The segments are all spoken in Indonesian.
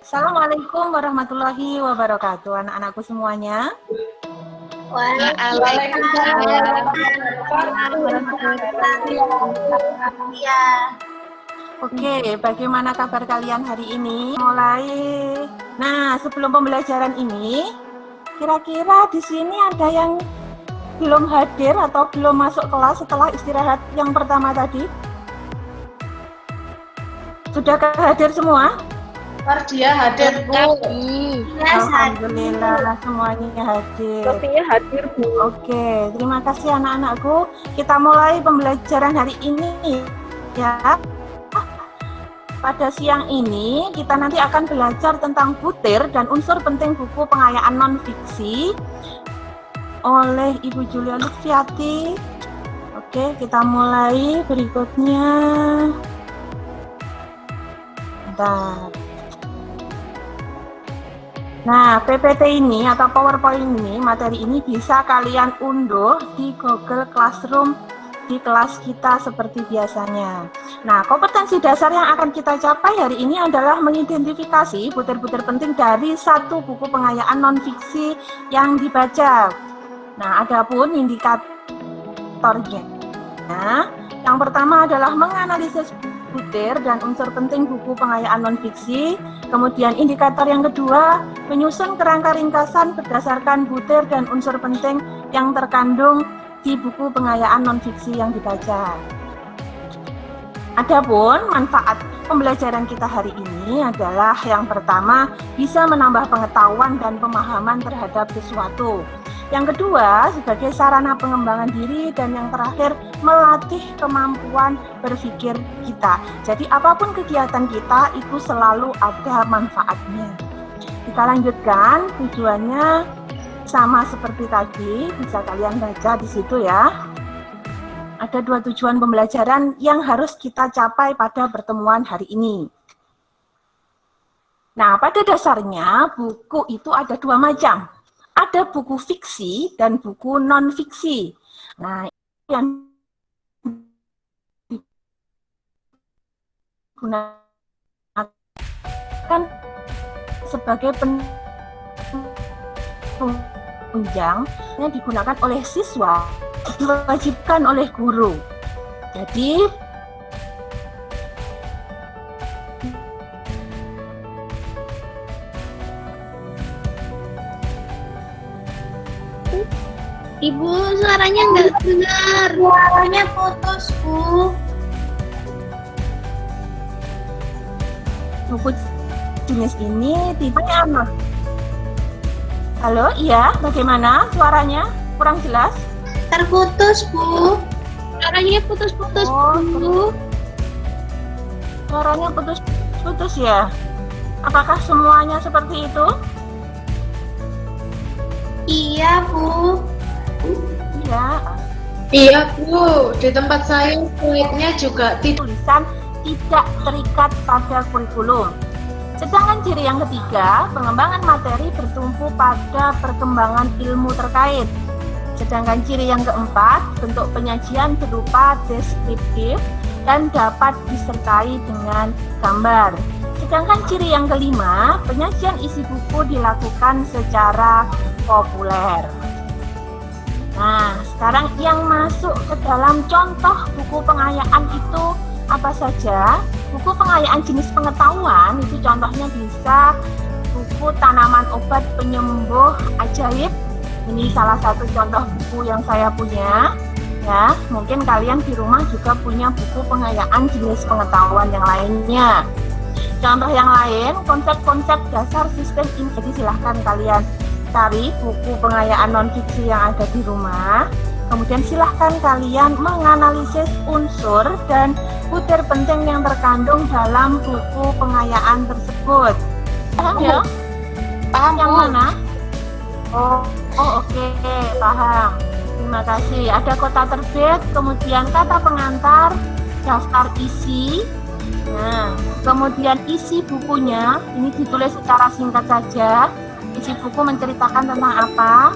Assalamualaikum warahmatullahi wabarakatuh, anak-anakku semuanya. Waalaikumsalam. Oke, bagaimana kabar kalian hari ini? Nah, sebelum pembelajaran ini, kira-kira di sini ada yang belum hadir atau belum masuk kelas setelah istirahat yang pertama tadi? Sudahkah hadir semua? Dia hadir, Bu. Alhamdulillah semuanya hadir. Sepertinya hadir, Bu. Oke, terima kasih anak-anakku. Kita mulai pembelajaran hari ini ya. Pada siang ini kita nanti akan belajar tentang butir dan unsur penting buku pengayaan non-fiksi oleh Ibu Julia Lutfiati. Oke, kita mulai berikutnya. Bentar. Nah, PPT ini atau PowerPoint ini, materi ini bisa kalian unduh di Google Classroom di kelas kita seperti biasanya. Nah, kompetensi dasar yang akan kita capai hari ini adalah mengidentifikasi butir-butir penting dari satu buku pengayaan non-fiksi yang dibaca. Nah, adapun indikatornya. Nah, yang pertama adalah menganalisis butir dan unsur penting buku pengayaan non-fiksi. Kemudian indikator yang kedua, menyusun kerangka ringkasan berdasarkan butir dan unsur penting yang terkandung di buku pengayaan non-fiksi yang dibaca. Adapun manfaat pembelajaran kita hari ini adalah yang pertama, bisa menambah pengetahuan dan pemahaman terhadap sesuatu. Yang kedua, sebagai sarana pengembangan diri, dan yang terakhir, melatih kemampuan berpikir kita. Jadi apapun kegiatan kita itu selalu ada manfaatnya. Kita lanjutkan, tujuannya sama seperti tadi, bisa kalian baca di situ ya. Ada dua tujuan pembelajaran yang harus kita capai pada pertemuan hari ini. Nah, pada dasarnya buku itu ada dua macam. Ada buku fiksi dan buku non-fiksi. Nah, yang digunakan sebagai penunjang yang digunakan oleh siswa, diwajibkan oleh guru. Jadi, Ibu, suaranya nggak dengar. Suaranya putus, Bu. buku jenis ini tipenya apa? Halo, iya, bagaimana suaranya? Kurang jelas? Terputus, Bu. Suaranya putus-putus, Bu. Suaranya putus-putus ya? Apakah semuanya seperti itu? Iya, Bu. Iya. Iya, Bu. Di tempat saya slide-nya juga Tulisan tidak terikat pada kurikulum. Sedangkan ciri yang ketiga, pengembangan materi bertumpu pada perkembangan ilmu terkait. Sedangkan ciri yang keempat, bentuk penyajian berupa deskriptif dan dapat disertai dengan gambar. Sedangkan ciri yang kelima, penyajian isi buku dilakukan secara populer. Nah, sekarang yang masuk ke dalam contoh buku pengayaan itu apa saja? Buku pengayaan jenis pengetahuan itu contohnya bisa buku tanaman obat penyembuh ajaib. Ini salah satu contoh buku yang saya punya. Ya, mungkin kalian di rumah juga punya buku pengayaan jenis pengetahuan yang lainnya. Contoh yang lain, konsep-konsep dasar sistem informasi. Silahkan kalian cari buku pengayaan non-fiksi yang ada di rumah. Kemudian silahkan kalian menganalisis unsur dan butir penting yang terkandung dalam buku pengayaan tersebut. Paham ya? paham, Yang Bu. mana? Oh, oke, paham. Terima kasih. Ada kota terbit, kemudian kata pengantar, daftar isi. Nah, kemudian isi bukunya, ini ditulis secara singkat saja. Isi buku menceritakan tentang apa.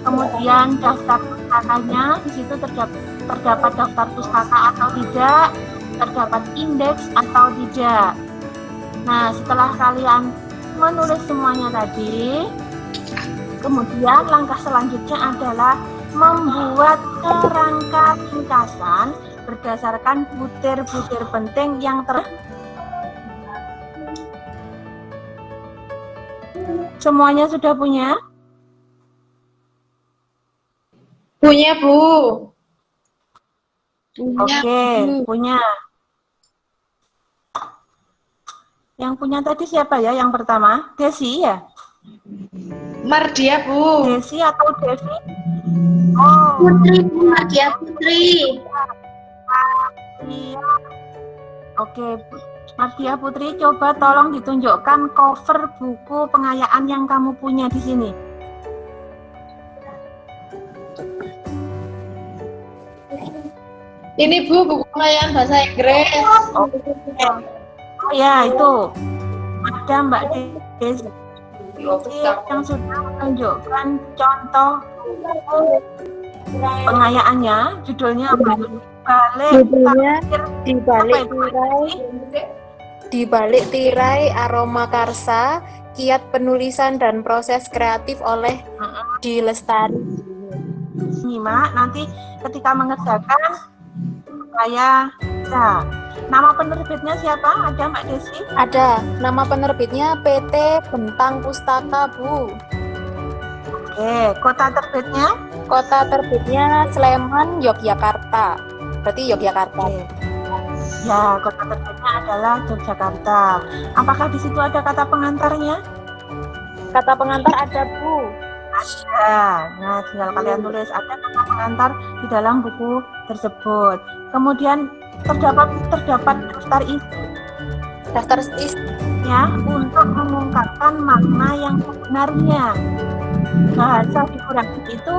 Kemudian daftar pustakanya, di situ terdapat daftar pustaka atau tidak, terdapat indeks atau tidak. Nah, setelah kalian menulis semuanya tadi. Kemudian langkah selanjutnya adalah membuat kerangka ringkasan berdasarkan butir-butir penting yang Semuanya sudah punya? Punya, Bu. Oke, punya. Yang punya tadi siapa ya yang pertama? Desi ya? Mardia, Bu. Desi atau Devi? Oh, Putri, Bu. Mardia Putri. iya. Oke, Mardia Putri, coba tolong ditunjukkan cover buku pengayaan yang kamu punya di sini. Ini, Bu, buku pengayaan bahasa Inggris. Oh ya, itu ada Mbak Desi yang sudah menunjukkan contoh pengayaannya. Judulnya apa? Di balik tirai aroma karsa, kiat penulisan dan proses kreatif oleh Di Lestari. Nyimak nanti ketika mengerjakan saya bisa. Nama penerbitnya siapa? Ada Mbak Desi? Ada, nama penerbitnya PT Bentang Pustaka, Bu. Oke, kota terbitnya? Kota terbitnya Sleman, Yogyakarta. Berarti Yogyakarta. Oke. Ya, kota terbitnya adalah Yogyakarta. Apakah di situ ada kata pengantarnya? Kata pengantar ada, Bu. Ada. Nah, tinggal kalian tulis ada kata pengantar di dalam buku tersebut. Kemudian terdapat daftar isi Daftar isi. ya untuk mengungkapkan makna yang sebenarnya. Bahasa figuratif itu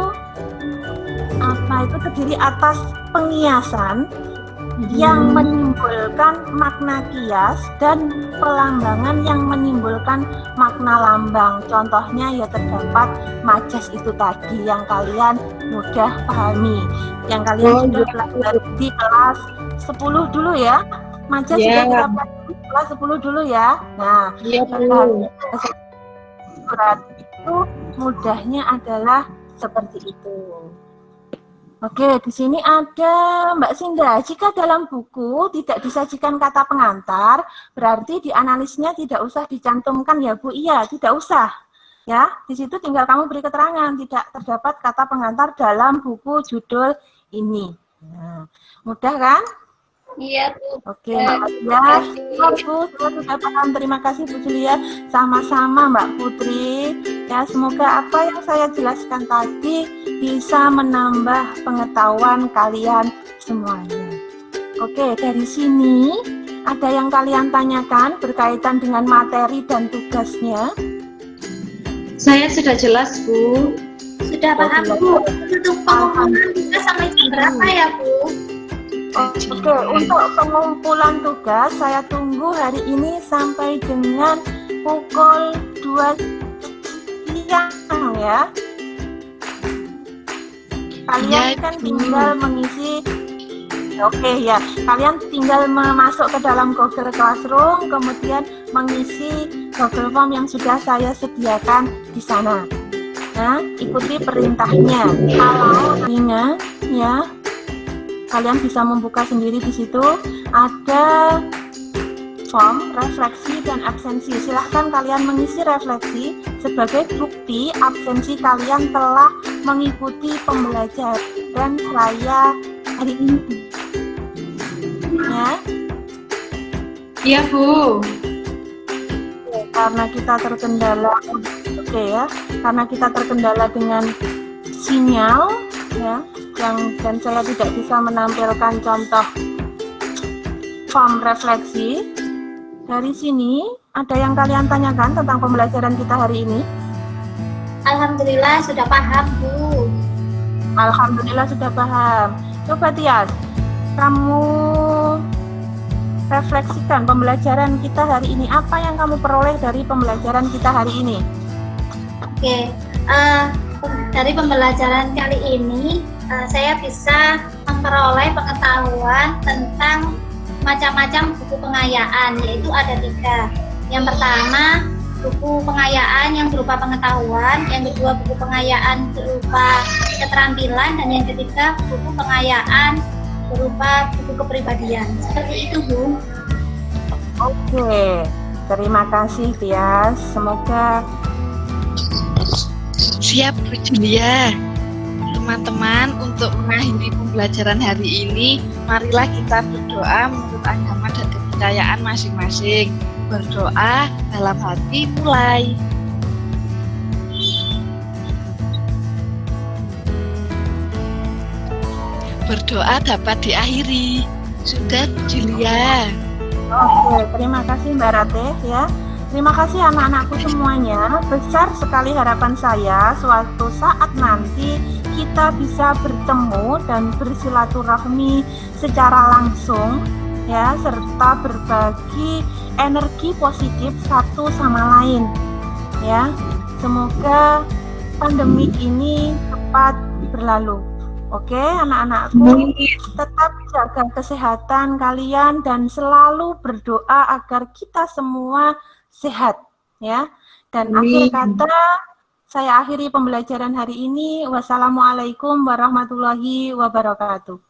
terdiri atas pengiasan yang menimbulkan makna kias dan pelambangan yang menimbulkan makna lambang. Contohnya ya terdapat majas itu tadi yang kalian mudah pahami, yang kalian sudah pelajari di kelas 10 dulu ya. Majas sudah kita pelajari di kelas 10 dulu ya. Nah, surat itu mudahnya adalah seperti itu. Oke, di sini ada Mbak Sinda. Jika dalam buku tidak disajikan kata pengantar, berarti di analisnya tidak usah dicantumkan ya Bu? Iya, tidak usah. Ya, di situ tinggal kamu beri keterangan tidak terdapat kata pengantar dalam buku judul ini. Nah, mudah kan? Iya, Bu. Oke, ya, Bu, sudah paham. Terima kasih Bu Julia. Sama-sama Mbak Putri. Ya, semoga apa yang saya jelaskan tadi bisa menambah pengetahuan kalian semuanya. Oke, dari sini ada yang kalian tanyakan berkaitan dengan materi dan tugasnya? Saya sudah jelas, Bu. Sudah paham, Bu. Untuk pengumuman tugas sampai jam berapa ya, Bu? Oke, untuk pengumpulan tugas saya tunggu hari ini sampai dengan pukul 2 siang ya. Kalian kan tinggal mengisi. Oke ya, kalian tinggal masuk ke dalam Google Classroom, kemudian mengisi Google Form yang sudah saya sediakan di sana. Nah, ikuti perintahnya. Kalau ingat ya, kalian bisa membuka sendiri di situ. Ada form refleksi dan absensi. Silahkan kalian mengisi refleksi sebagai bukti absensi kalian telah mengikuti pembelajaran saya hari ini. Ya. Iya, Bu. Karena kita terkendala, karena kita terkendala dengan sinyal, ya, dan saya tidak bisa menampilkan contoh form refleksi. Dari sini, ada yang kalian tanyakan tentang pembelajaran kita hari ini? Alhamdulillah sudah paham, Bu. Alhamdulillah sudah paham. Coba Tias, kamu refleksikan pembelajaran kita hari ini. Apa yang kamu peroleh dari pembelajaran kita hari ini? Oke, dari pembelajaran kali ini saya bisa memperoleh pengetahuan tentang macam-macam buku pengayaan, yaitu ada 3. Yang pertama, buku pengayaan yang berupa pengetahuan, yang kedua buku pengayaan berupa keterampilan, dan yang ketiga buku pengayaan berupa buku kepribadian. Seperti itu, Bu. Oke, terima kasih Tias. Semoga Siap, Bu Julia. Teman-teman, untuk mengakhiri pembelajaran hari ini, marilah kita berdoa menurut agama dan kepercayaan masing-masing. Berdoa dalam hati mulai. Berdoa dapat diakhiri. Sudah, Bu Julia. oke, terima kasih Mbak Ratih ya. Terima kasih anak-anakku semuanya. Besar sekali harapan saya suatu saat nanti kita bisa bertemu dan bersilaturahmi secara langsung ya, serta berbagi energi positif satu sama lain ya. Semoga pandemi ini cepat berlalu. Oke, anak-anakku, tetap jaga kesehatan kalian dan selalu berdoa agar kita semua sehat ya. Dan akhir kata saya akhiri pembelajaran hari ini. Wassalamualaikum warahmatullahi wabarakatuh.